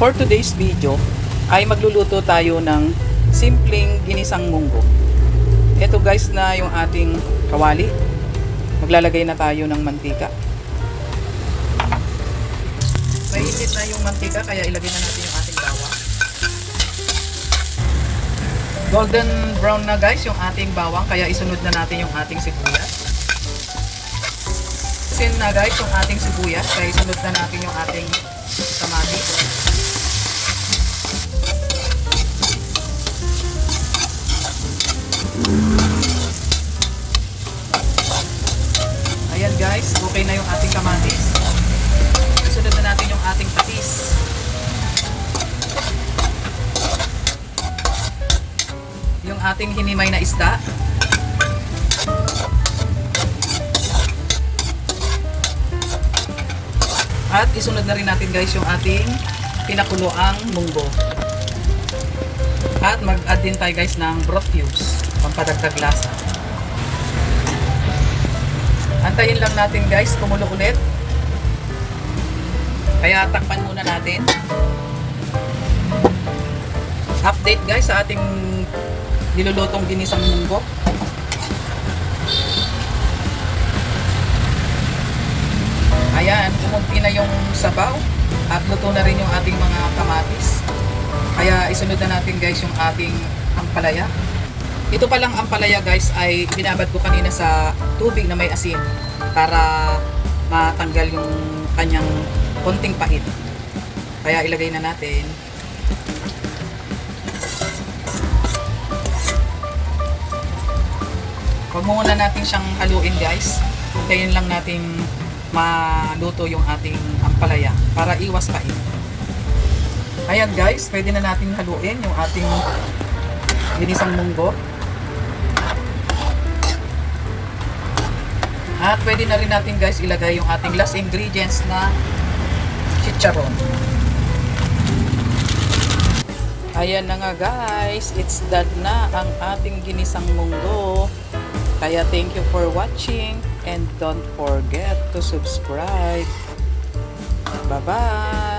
For today's video ay magluluto tayo ng simpleng ginisang munggo. Ito guys na yung ating kawali. Maglalagay na tayo ng mantika. Mainit na yung mantika kaya ilagay na natin yung ating bawang. Golden brown na guys yung ating bawang kaya isunod na natin yung ating sibuyas. Sin na guys yung ating sibuyas kaya isunod na natin yung ating kamatis. Ayan guys, okay na yung ating kamatis. Isunod na natin yung ating patis. Yung ating hinimay na isda. At isunod na rin natin guys yung ating pinakuloang munggo. At mag-add din tayo guys ng broth cubes, pampadagdag lasa. Antayin lang natin guys, kumulo ulit. Kaya takpan muna natin. Update guys sa ating nilulutong ginisang munggo. Ayan, kumunti na yung sabaw at luto na rin yung ating mga kamatis. Kaya isunod na natin guys yung ating ampalaya. Ito palang ampalaya guys ay binabad ko kanina sa tubig na may asin para matanggal yung kanyang konting pait. Kaya ilagay na natin. Huwag muna natin siyang haluin guys. Hintayin lang natin maluto yung ating ampalaya para iwas pait. Ayan guys, pwede na natin haluin yung ating ginisang munggo. At pwede na rin natin guys ilagay yung ating last ingredients na chicharon. Ayan na nga guys, it's done na ang ating ginisang munggo. Kaya thank you for watching and don't forget to subscribe. Bye-bye!